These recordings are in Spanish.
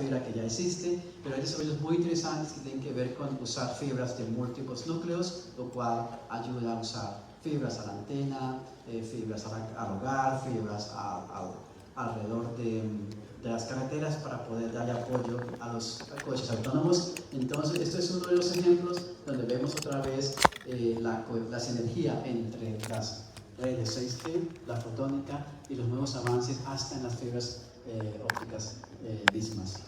fibra que ya existe, pero hay desarrollos muy interesantes que tienen que ver con usar fibras de múltiples núcleos, lo cual ayuda a usar fibras a la antena, fibras al hogar, fibras alrededor de las carreteras para poder darle apoyo a los coches autónomos. Entonces, este es uno de los ejemplos donde vemos otra vez la sinergia entre las redes 6G, la fotónica y los nuevos avances hasta en las fibras ópticas mismas.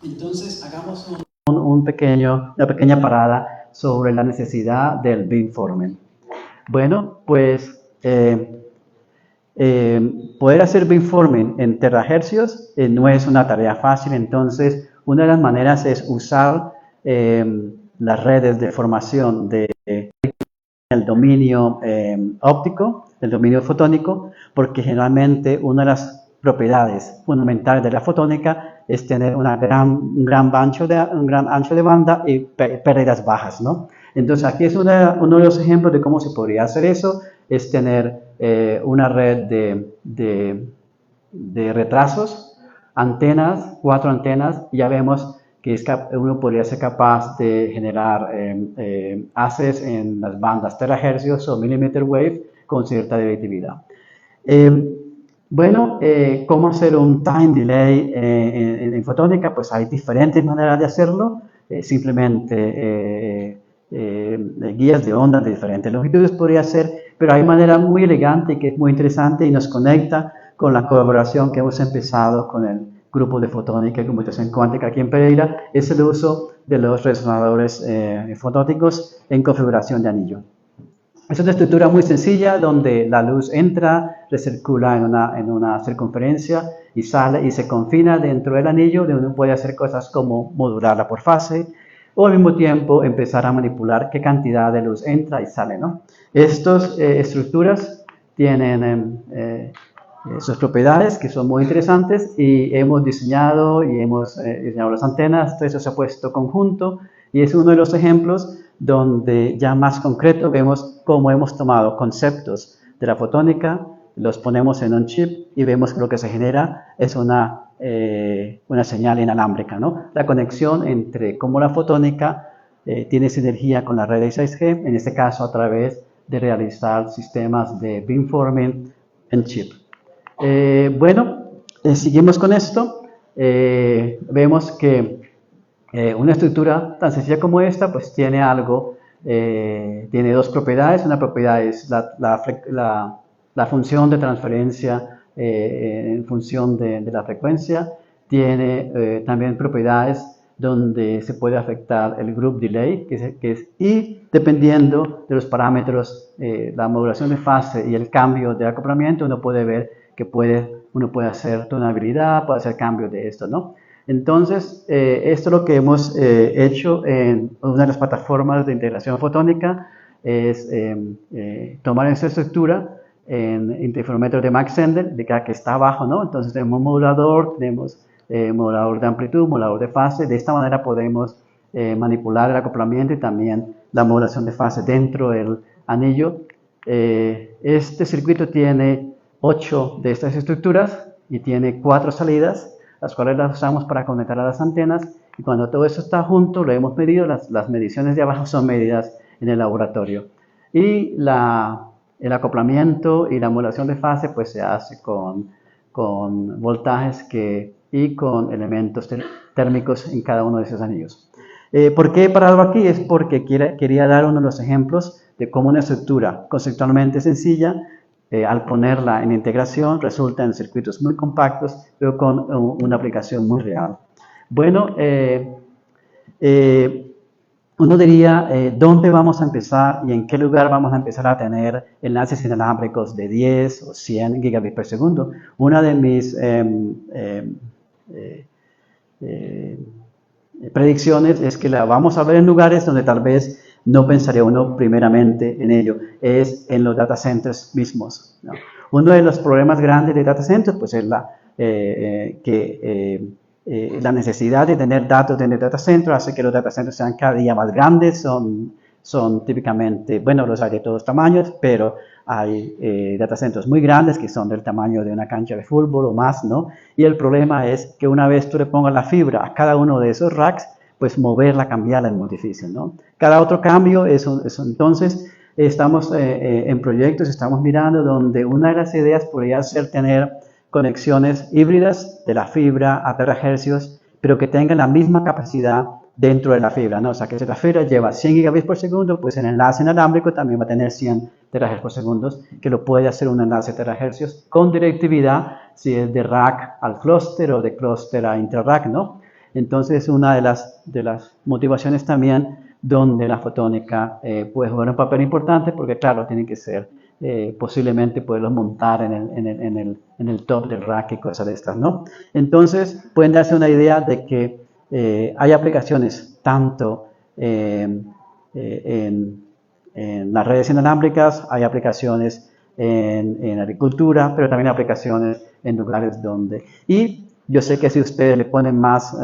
Entonces, hagamos una pequeña parada sobre la necesidad del beamforming. Bueno, pues poder hacer beamforming en terahercios no es una tarea fácil, entonces una de las maneras es usar las redes de formación del dominio óptico, del dominio fotónico, porque generalmente una de las propiedades fundamentales de la fotónica es tener un gran ancho de banda y pérdidas bajas, ¿no? Entonces aquí es uno de los ejemplos de cómo se podría hacer eso, es tener una red de retrasos, antenas, 4 antenas, ya vemos que uno podría ser capaz de generar haces en las bandas terahercios o millimeter wave con cierta directividad. Bueno, ¿cómo hacer un time delay en fotónica? Pues hay diferentes maneras de hacerlo, simplemente guías de ondas de diferentes longitudes podría ser, pero hay manera muy elegante que es muy interesante y nos conecta con la colaboración que hemos empezado con el grupo de fotónica y computación cuántica aquí en Pereira, es el uso de los resonadores fotónicos en configuración de anillo. Es una estructura muy sencilla donde la luz entra, recircula en una circunferencia y sale y se confina dentro del anillo, donde uno puede hacer cosas como modularla por fase o al mismo tiempo empezar a manipular qué cantidad de luz entra y sale, ¿no? Estas estructuras tienen sus propiedades que son muy interesantes y hemos diseñado las antenas, todo eso se ha puesto conjunto y es uno de los ejemplos donde ya más concreto vemos cómo hemos tomado conceptos de la fotónica, los ponemos en un chip y vemos que lo que se genera es una señal inalámbrica, ¿no? La conexión entre cómo la fotónica tiene sinergia con la red de 6G, en este caso a través de realizar sistemas de beamforming en chip. Seguimos con esto. Vemos que una estructura tan sencilla como esta, pues tiene tiene dos propiedades. Una propiedad es la función de transferencia en función de la frecuencia. Tiene también propiedades donde se puede afectar el group delay, y dependiendo de los parámetros, la modulación de fase y el cambio de acoplamiento, uno puede ver que uno puede hacer tonalidad, puede hacer cambios de esto, ¿no? Entonces, esto es lo que hemos hecho en una de las plataformas de integración fotónica, es tomar esta estructura en interferómetro de Mach Zehnder, de que está abajo, ¿no? Entonces tenemos modulador, tenemos modulador de amplitud, modulador de fase. De esta manera podemos manipular el acoplamiento y también la modulación de fase dentro del anillo. Este circuito tiene 8 de estas estructuras y tiene 4 salidas, las cuales las usamos para conectar a las antenas, y cuando todo eso está junto lo hemos medido. Las mediciones de abajo son medidas en el laboratorio y el acoplamiento y la modulación de fase pues se hace con voltajes y con elementos térmicos en cada uno de esos anillos. ¿Por qué he parado aquí? Es porque quería dar uno de los ejemplos de cómo una estructura conceptualmente sencilla, al ponerla en integración, resulta en circuitos muy compactos, pero con una aplicación muy real. Bueno, uno diría, ¿dónde vamos a empezar y en qué lugar vamos a empezar a tener enlaces inalámbricos de 10 o 100 gigabits por segundo? Una de mis predicciones es que la vamos a ver en lugares donde tal vez no pensaría uno primeramente en ello, es en los data centers mismos, ¿no? Uno de los problemas grandes de data centers pues es la necesidad de tener datos en el data center hace que los data centers sean cada día más grandes, son típicamente, bueno, los hay de todos tamaños, pero hay datacentros muy grandes que son del tamaño de una cancha de fútbol o más, ¿no? Y el problema es que una vez tú le pongas la fibra a cada uno de esos racks, pues moverla, cambiarla en muy difícil, ¿no? Cada otro cambio entonces estamos en proyectos, estamos mirando donde una de las ideas podría ser tener conexiones híbridas de la fibra a terahercios, pero que tengan la misma capacidad dentro de la fibra, ¿no? O sea, que si la fibra lleva 100 gigabits por segundo, pues el enlace inalámbrico también va a tener 100 terahercios por segundo, que lo puede hacer un enlace terahercios con directividad, si es de rack al clúster o de clúster a intra-rack, ¿no? Entonces, una de las motivaciones también donde la fotónica puede jugar un papel importante, porque claro, tiene que ser posiblemente poderlos montar en el top del rack y cosas de estas, ¿no? Entonces, pueden darse una idea de que hay aplicaciones tanto en las redes inalámbricas, hay aplicaciones en agricultura, pero también aplicaciones en lugares donde... Y yo sé que si ustedes le ponen más,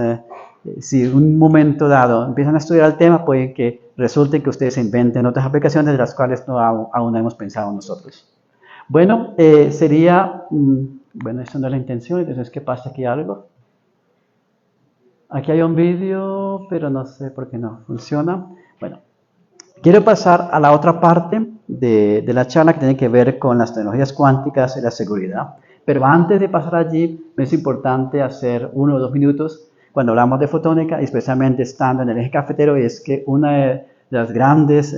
si en un momento dado empiezan a estudiar el tema, puede que resulte que ustedes inventen otras aplicaciones de las cuales aún no hemos pensado nosotros. Bueno, bueno, eso no es la intención, entonces, ¿qué pasa aquí algo? Aquí hay un vídeo, pero no sé por qué no funciona. Bueno, quiero pasar a la otra parte de la charla que tiene que ver con las tecnologías cuánticas y la seguridad. Pero antes de pasar allí, es importante hacer 1 o 2 minutos cuando hablamos de fotónica, especialmente estando en el eje cafetero, y es que una de las grandes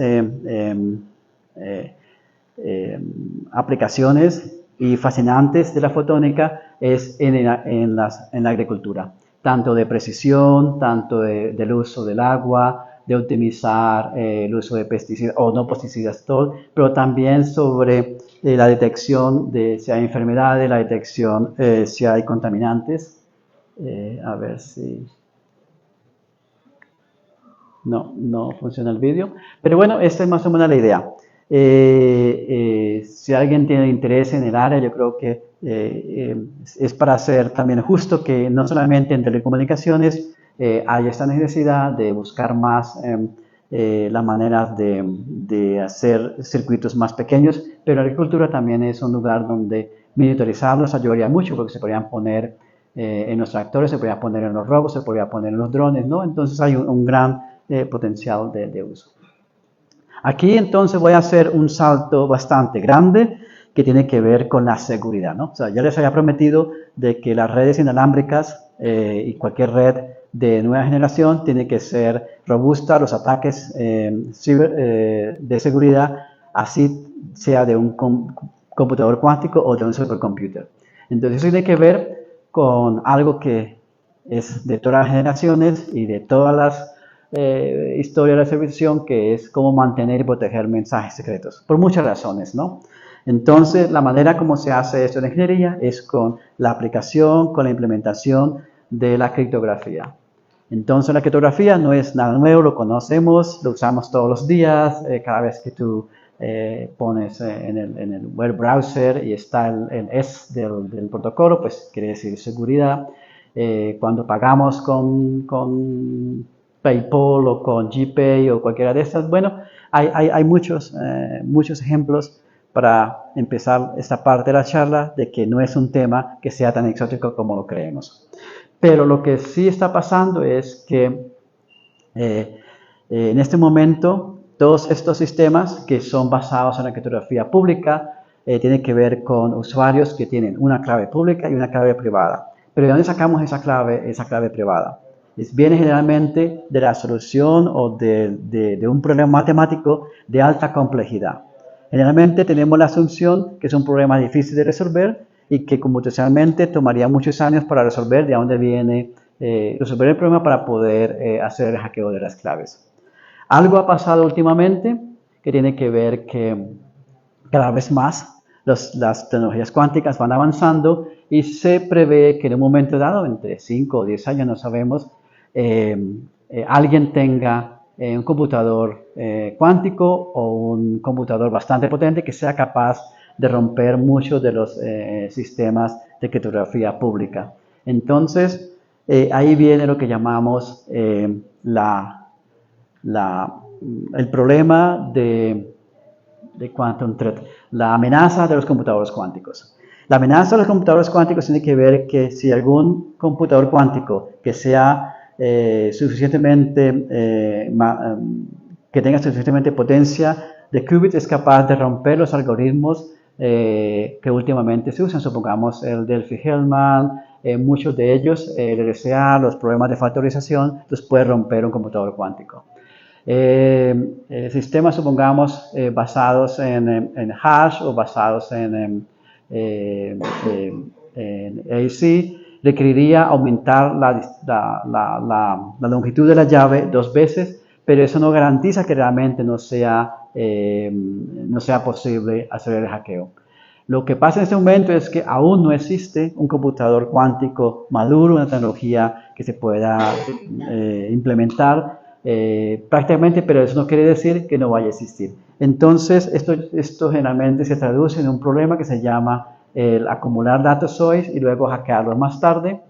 aplicaciones y fascinantes de la fotónica es en la agricultura, tanto de precisión, tanto del uso del agua, de optimizar el uso de pesticidas o no pesticidas, todo, pero también sobre la detección de si hay enfermedades, la detección si hay contaminantes. A ver si... No funciona el vídeo. Pero bueno, esta es más o menos la idea. Si alguien tiene interés en el área, yo creo que es para ser también justo que no solamente en telecomunicaciones hay esta necesidad de buscar más la manera de hacer circuitos más pequeños, pero la agricultura también es un lugar donde miniaturizarlos ayudaría mucho porque se podrían poner en los tractores, se podría poner en los robots, se podría poner en los drones, ¿no? Entonces hay un gran potencial de uso. Aquí entonces voy a hacer un salto bastante grande que tiene que ver con la seguridad, ¿no? O sea, ya les había prometido de que las redes inalámbricas y cualquier red de nueva generación tiene que ser robusta a los ataques de seguridad, así sea de un computador cuántico o de un supercomputer. Entonces eso tiene que ver con algo que es de todas las generaciones y de todas las historias de la civilización, que es cómo mantener y proteger mensajes secretos, por muchas razones, ¿no? Entonces, la manera como se hace esto en la ingeniería es con la aplicación, con la implementación de la criptografía. Entonces, la criptografía no es nada nuevo, lo conocemos, lo usamos todos los días, cada vez que tú pones en el web browser y está el S del protocolo, pues quiere decir seguridad. Cuando pagamos con PayPal o con GPay o cualquiera de estas, bueno, hay muchos ejemplos para empezar esta parte de la charla de que no es un tema que sea tan exótico como lo creemos. Pero lo que sí está pasando es que en este momento todos estos sistemas que son basados en la criptografía pública tienen que ver con usuarios que tienen una clave pública y una clave privada. Pero ¿de dónde sacamos esa clave privada? Viene generalmente de la solución o de un problema matemático de alta complejidad. Generalmente tenemos la asunción que es un problema difícil de resolver y que computacionalmente tomaría muchos años para resolver de dónde viene resolver el problema para poder hacer el hackeo de las claves. Algo ha pasado últimamente que tiene que ver que cada vez más las tecnologías cuánticas van avanzando y se prevé que en un momento dado, entre 5 o 10 años, no sabemos, alguien tenga un computador cuántico o un computador bastante potente que sea capaz de romper muchos de los sistemas de criptografía pública. Entonces, ahí viene lo que llamamos el problema de de quantum threat, la amenaza de los computadores cuánticos. La amenaza de los computadores cuánticos tiene que ver que si algún computador cuántico que sea suficientemente, que tenga suficientemente potencia de qubits es capaz de romper los algoritmos que últimamente se usan, supongamos el Delphi-Hellman, muchos de ellos, el RSA, los problemas de factorización, los puede romper un computador cuántico. Sistemas, supongamos, basados en hash o basados en AC, requeriría aumentar la longitud de la llave 2 veces, pero eso no garantiza que realmente no sea posible hacer el hackeo. Lo que pasa en este momento es que aún no existe un computador cuántico maduro, una tecnología que se pueda implementar prácticamente, pero eso no quiere decir que no vaya a existir. Entonces, esto generalmente se traduce en un problema que se llama el acumular datos hoy y luego hackearlos más tarde,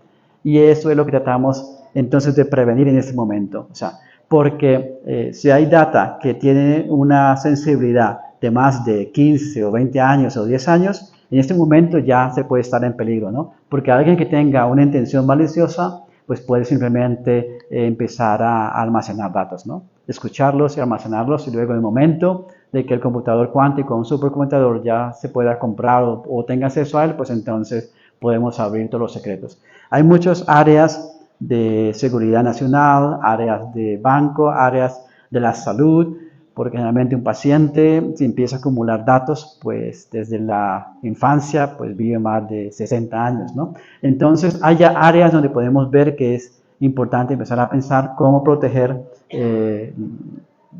y eso es lo que tratamos entonces de prevenir en este momento. O sea, porque si hay data que tiene una sensibilidad de más de 15 o 20 años o 10 años, en este momento ya se puede estar en peligro, ¿no? Porque alguien que tenga una intención maliciosa, pues puede simplemente empezar a almacenar datos, ¿no? Escucharlos y almacenarlos, y luego en el momento de que el computador cuántico, un supercomputador, ya se pueda comprar o tenga acceso a él, pues entonces podemos abrir todos los secretos. Hay muchas áreas de seguridad nacional, áreas de banco, áreas de la salud, porque generalmente un paciente, si empieza a acumular datos, pues desde la infancia, pues vive más de 60 años, ¿no? Entonces, hay áreas donde podemos ver que es importante empezar a pensar cómo proteger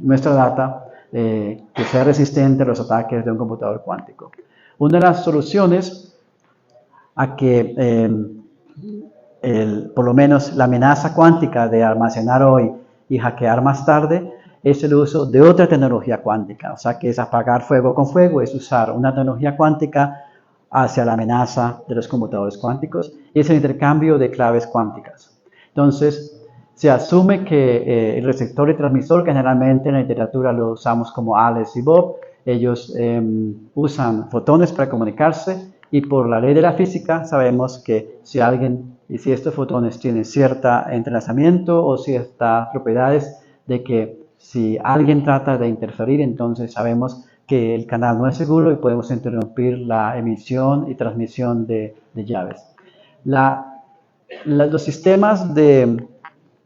nuestra data, que sea resistente a los ataques de un computador cuántico. Una de las soluciones a que por lo menos la amenaza cuántica de almacenar hoy y hackear más tarde es el uso de otra tecnología cuántica, o sea que es apagar fuego con fuego, es usar una tecnología cuántica hacia la amenaza de los computadores cuánticos, y es el intercambio de claves cuánticas. Entonces, se asume que el receptor y transmisor, que generalmente en la literatura lo usamos como Alice y Bob, ellos usan fotones para comunicarse, y por la ley de la física sabemos que si estos fotones tienen cierto entrelazamiento o ciertas propiedades de que si alguien trata de interferir, entonces sabemos que el canal no es seguro y podemos interrumpir la emisión y transmisión de llaves. Los sistemas de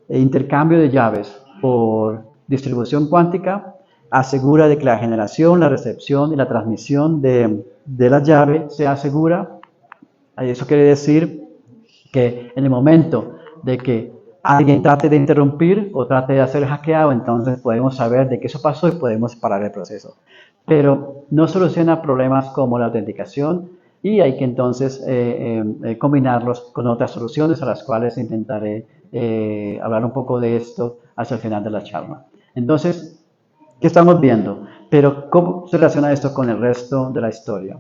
intercambio de llaves por distribución cuántica asegura de que la generación, la recepción y la transmisión de la llave sea segura. Eso quiere decir que en el momento de que alguien trate de interrumpir o trate de hacer hackeado, entonces podemos saber de que eso pasó y podemos parar el proceso. Pero no soluciona problemas como la autenticación, y hay que entonces combinarlos con otras soluciones a las cuales intentaré hablar un poco de esto hacia el final de la charla. Entonces, ¿qué estamos viendo? Pero ¿cómo se relaciona esto con el resto de la historia?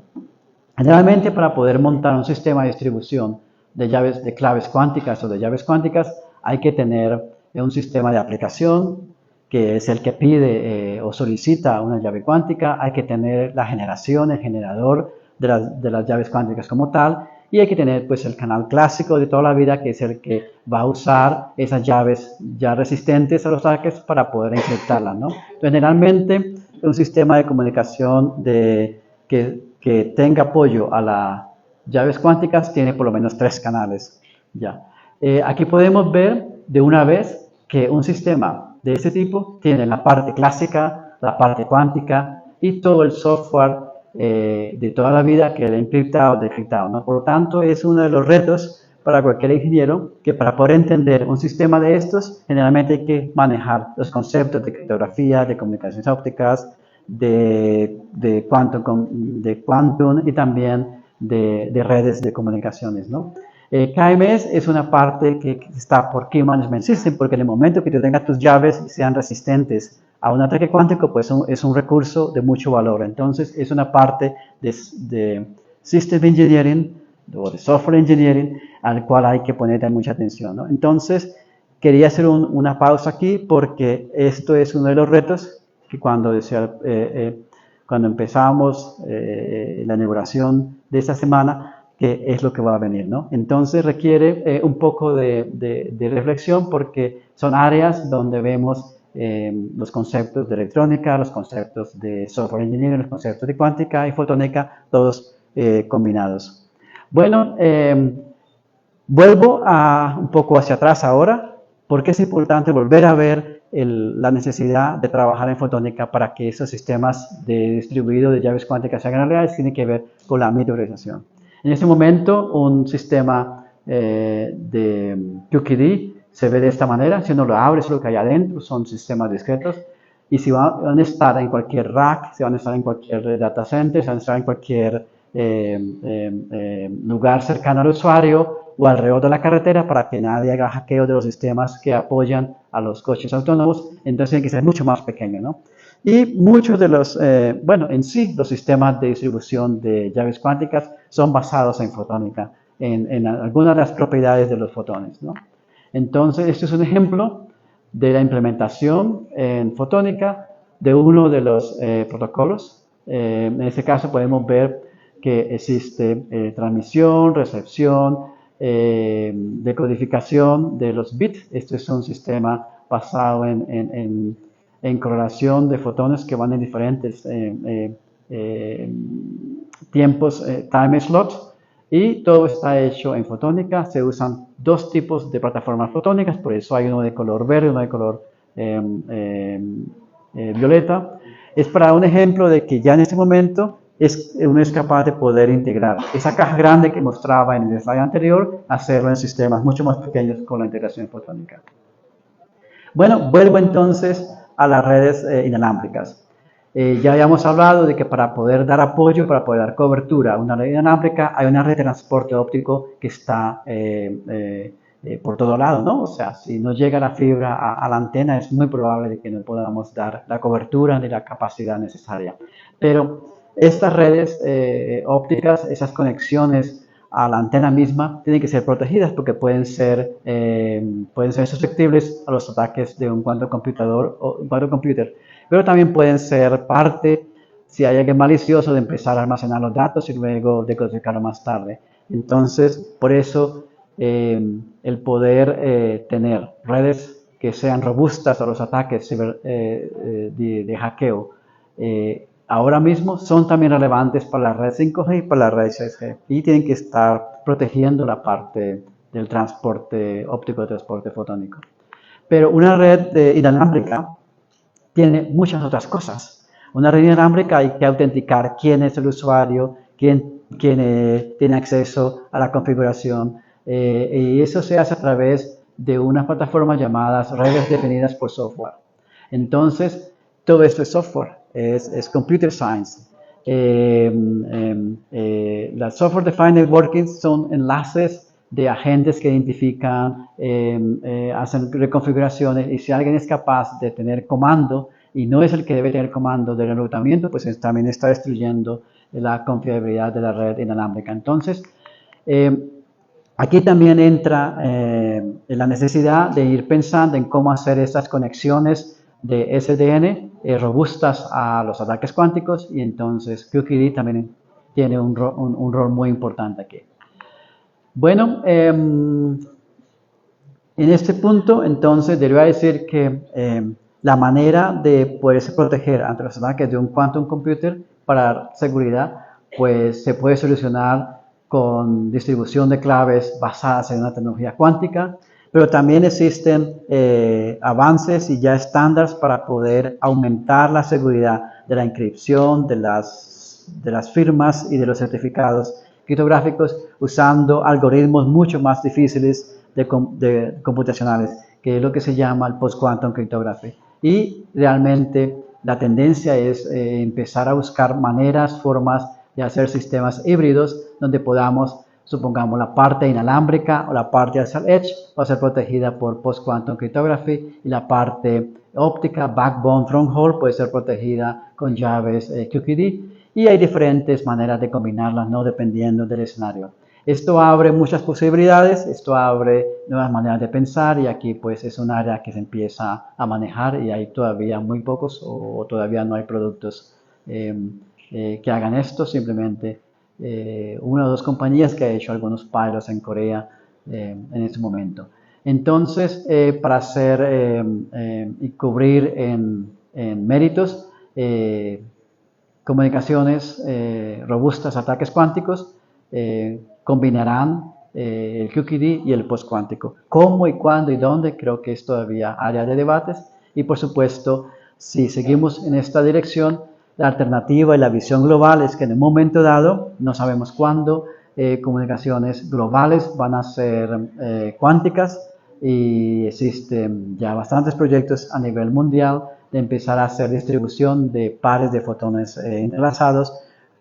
Generalmente, para poder montar un sistema de distribución de claves cuánticas o de llaves cuánticas, hay que tener un sistema de aplicación, que es el que pide o solicita una llave cuántica. Hay que tener la generación, el generador de las llaves cuánticas como tal, y hay que tener pues el canal clásico de toda la vida, que es el que va a usar esas llaves ya resistentes a los ataques para poder encriptarlas, ¿no? Entonces, generalmente un sistema de comunicación que tenga apoyo a las llaves cuánticas tiene por lo menos 3 canales. Ya. Aquí podemos ver de una vez que un sistema de este tipo tiene la parte clásica, la parte cuántica y todo el software de toda la vida que es encriptado o decriptado, ¿no? Por lo tanto, es uno de los retos para cualquier ingeniero, que para poder entender un sistema de estos, generalmente hay que manejar los conceptos de criptografía, de comunicaciones ópticas, de quantum y también de redes de comunicaciones, ¿no? KMS es una parte que está por Key Management System, porque en el momento que tú tengas tus llaves y sean resistentes a un ataque cuántico, pues es un recurso de mucho valor. Entonces, es una parte de System Engineering o de Software Engineering al cual hay que ponerle mucha atención, ¿no? Entonces, quería hacer una pausa aquí porque esto es uno de los retos que cuando decía cuando empezamos la inauguración de esta semana, que es lo que va a venir, ¿no? Entonces requiere un poco de reflexión porque son áreas donde vemos los conceptos de electrónica, los conceptos de software engineering, los conceptos de cuántica y fotónica, todos combinados. Bueno, vuelvo un poco hacia atrás ahora, porque es importante volver a ver la necesidad de trabajar en fotónica para que esos sistemas de distribuido de llaves cuánticas sean reales. Tiene que ver con la miniaturización. En este momento, un sistema de QKD se ve de esta manera. Si uno lo abre, es lo que hay adentro, son sistemas discretos. Y si van a estar en cualquier rack, si van a estar en cualquier data center, si van a estar en cualquier lugar cercano al usuario o alrededor de la carretera para que nadie haga hackeo de los sistemas que apoyan a los coches autónomos, entonces tiene que ser mucho más pequeño, ¿no? Y muchos de los, en sí, los sistemas de distribución de llaves cuánticas son basados en fotónica, en algunas de las propiedades de los fotones, ¿no? Entonces, este es un ejemplo de la implementación en fotónica de uno de los protocolos. En este caso podemos ver que existe transmisión, recepción, decodificación de los bits. Este es un sistema basado en correlación de fotones que van en diferentes tiempos, time slots, y todo está hecho en fotónica. Se usan dos tipos de plataformas fotónicas, por eso hay uno de color verde y uno de color violeta. Es para un ejemplo de que ya en este momento uno es capaz de poder integrar esa caja grande que mostraba en el slide anterior, hacerlo en sistemas mucho más pequeños con la integración fotónica. Bueno, vuelvo entonces a las redes inalámbricas. Ya habíamos hablado de que para poder dar apoyo, para poder dar cobertura a una red inalámbrica, hay una red de transporte óptico que está por todo lado, ¿no? O sea, si no llega la fibra a la antena, es muy probable de que no podamos dar la cobertura ni la capacidad necesaria. Pero estas redes ópticas, esas conexiones a la antena misma, tienen que ser protegidas porque pueden ser susceptibles a los ataques de un quantum computer, pero también pueden ser parte, si hay alguien malicioso, de empezar a almacenar los datos y luego decodificarlo más tarde. Entonces, por eso el poder tener redes que sean robustas a los ataques de hackeo ahora mismo son también relevantes para la red 5G y para la red 6G, y tienen que estar protegiendo la parte del transporte óptico, de transporte fotónico. Pero una red inalámbrica tiene muchas otras cosas. Una red inalámbrica hay que autenticar quién es el usuario, quién tiene acceso a la configuración, y eso se hace a través de unas plataformas llamadas redes definidas por software. Entonces, todo esto es software, es computer science. Las software defined networkings son enlaces de agentes que identifican, hacen reconfiguraciones, y si alguien es capaz de tener comando y no es el que debe tener comando del enrutamiento, pues también está destruyendo la confiabilidad de la red inalámbrica. Entonces, aquí también entra la necesidad de ir pensando en cómo hacer estas conexiones de SDN robustas a los ataques cuánticos, y entonces QKD también tiene un rol muy importante aquí. Bueno, en este punto, entonces, debería decir que la manera de poderse proteger ante los ataques de un quantum computer para seguridad, pues se puede solucionar con distribución de claves basadas en una tecnología cuántica, pero también existen avances y ya estándares para poder aumentar la seguridad de la encripción, de las firmas y de los certificados criptográficos, usando algoritmos mucho más difíciles de computacionales, que es lo que se llama el post-quantum cryptography. Y realmente la tendencia es empezar a buscar maneras, formas de hacer sistemas híbridos donde podamos, supongamos, la parte inalámbrica o la parte hacia el edge va a ser protegida por post-quantum cryptography, y la parte óptica, backbone, threshold, puede ser protegida con llaves QKD, y hay diferentes maneras de combinarlas, ¿no? Dependiendo del escenario. Esto abre muchas posibilidades, esto abre nuevas maneras de pensar, y aquí pues es un área que se empieza a manejar y hay todavía muy pocos o todavía no hay productos que hagan esto, simplemente una o dos compañías que ha hecho algunos pilots en Corea en este momento. Entonces, para hacer y cubrir en méritos, comunicaciones robustas a ataques cuánticos combinarán el QKD y el post-cuántico. ¿Cómo y cuándo y dónde? Creo que es todavía área de debates. Y por supuesto, si seguimos en esta dirección, la alternativa y la visión global es que en un momento dado, no sabemos cuándo, comunicaciones globales van a ser cuánticas y existen ya bastantes proyectos a nivel mundial de empezar a hacer distribución de pares de fotones entrelazados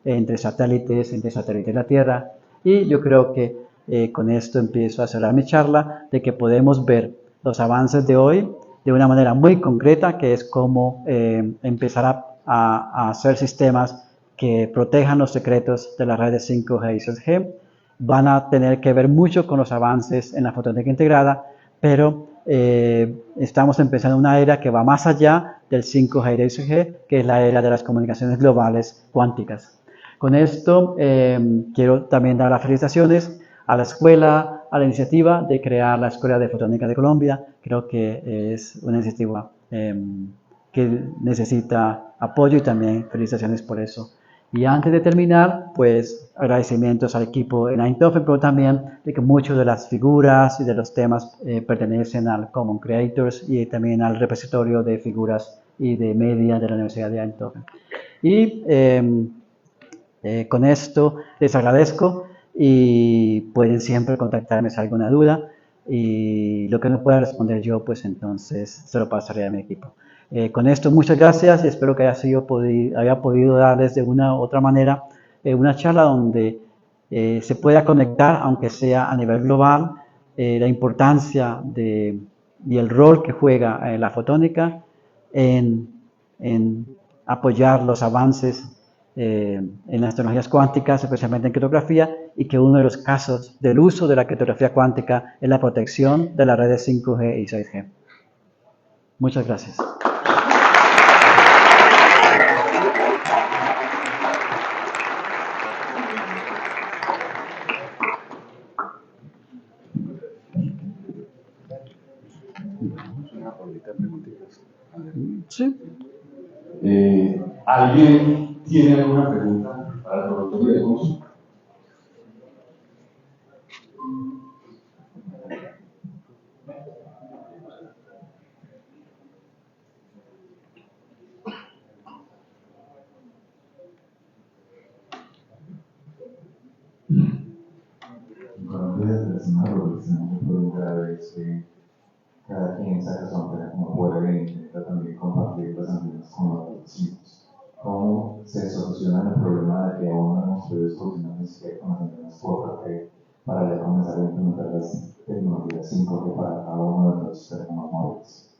entre satélites de la Tierra. Y yo creo que con esto empiezo a cerrar mi charla de que podemos ver los avances de hoy de una manera muy concreta, que es cómo empezar a hacer sistemas que protejan los secretos de las redes 5G y 6G. Van a tener que ver mucho con los avances en la fotónica integrada, pero estamos empezando una era que va más allá del 5G y 6G, que es la era de las comunicaciones globales cuánticas. Con esto quiero también dar las felicitaciones a la escuela, a la iniciativa de crear la Escuela de Fotónica de Colombia. Creo que es una iniciativa que necesita apoyo y también felicitaciones por eso. Y antes de terminar, pues agradecimientos al equipo en Eindhoven, pero también de que muchas de las figuras y de los temas pertenecen al Common Creators y también al repositorio de figuras y de media de la Universidad de Eindhoven. Y con esto les agradezco y pueden siempre contactarme si hay alguna duda, y lo que no pueda responder yo, pues entonces se lo pasaré a mi equipo. Con esto, muchas gracias y espero que haya podido darles de una u otra manera una charla donde se pueda conectar, aunque sea a nivel global, la importancia y el rol que juega la fotónica en apoyar los avances en las tecnologías cuánticas, especialmente en criptografía, y que uno de los casos del uso de la criptografía cuántica es la protección de las redes 5G y 6G. Muchas gracias. Sí. ¿Alguien tiene alguna pregunta para el profesor Lemos? Cuando estoy relacionado, tenemos que preguntar a veces que cada quien saca su antena como puede e intenta también compartir las antenas con los vecinos. ¿Cómo se soluciona el problema de que aún no hemos podido solucionar ni siquiera con las antenas 4G para ya comenzar a implementar las tecnologías 5G para cada uno de los teléfonos móviles?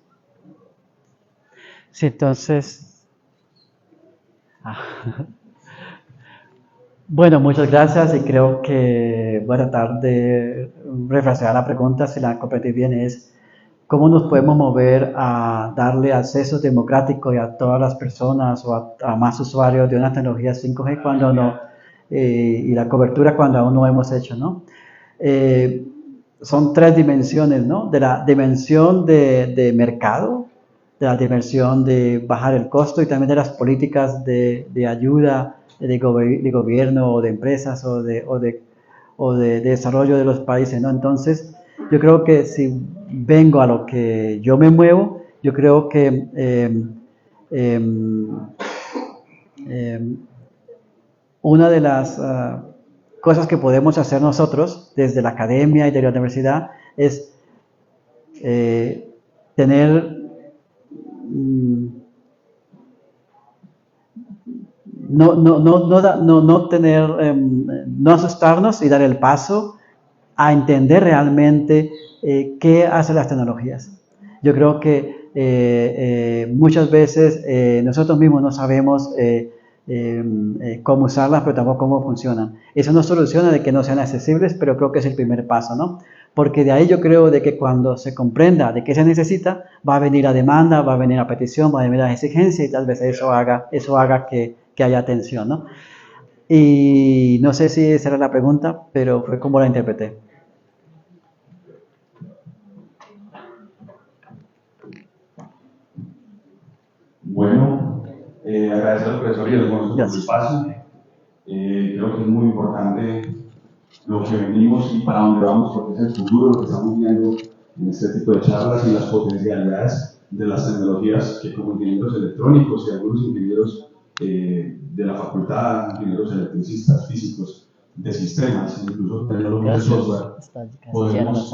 Sí, entonces... Bueno, muchas gracias y creo que voy a tratar de refrasear la pregunta, si la comprendí bien, es cómo nos podemos mover a darle acceso democrático a todas las personas o a más usuarios de una tecnología 5G cuando no, y la cobertura cuando aún no hemos hecho, ¿no? Son tres dimensiones, ¿no? De la dimensión de mercado, de la dimensión de bajar el costo y también de las políticas de ayuda de gobierno o de empresas o de desarrollo de los países, ¿no? Entonces, yo creo que si vengo a lo que yo me muevo, yo creo que una de las cosas que podemos hacer nosotros desde la academia y de la universidad es tener no asustarnos y dar el paso a entender realmente qué hacen las tecnologías. Yo creo que muchas veces nosotros mismos no sabemos cómo usarlas, pero tampoco cómo funcionan. Eso no soluciona de que no sean accesibles, pero creo que es el primer paso, ¿no? Porque de ahí yo creo de que cuando se comprenda de qué se necesita, va a venir la demanda, va a venir la petición, va a venir la exigencia y tal vez eso haga que que haya tensión, ¿no? Y no sé si esa era la pregunta, pero fue como la interpreté. Bueno, agradecer al profesor y a los por el espacio. Creo que es muy importante lo que venimos y para dónde vamos, porque es el futuro, lo que estamos viendo en este tipo de charlas y las potencialidades de las tecnologías que como ingenieros electrónicos y algunos ingenieros de la facultad, ingenieros electricistas, físicos, de sistemas, incluso tecnólogos de software, podemos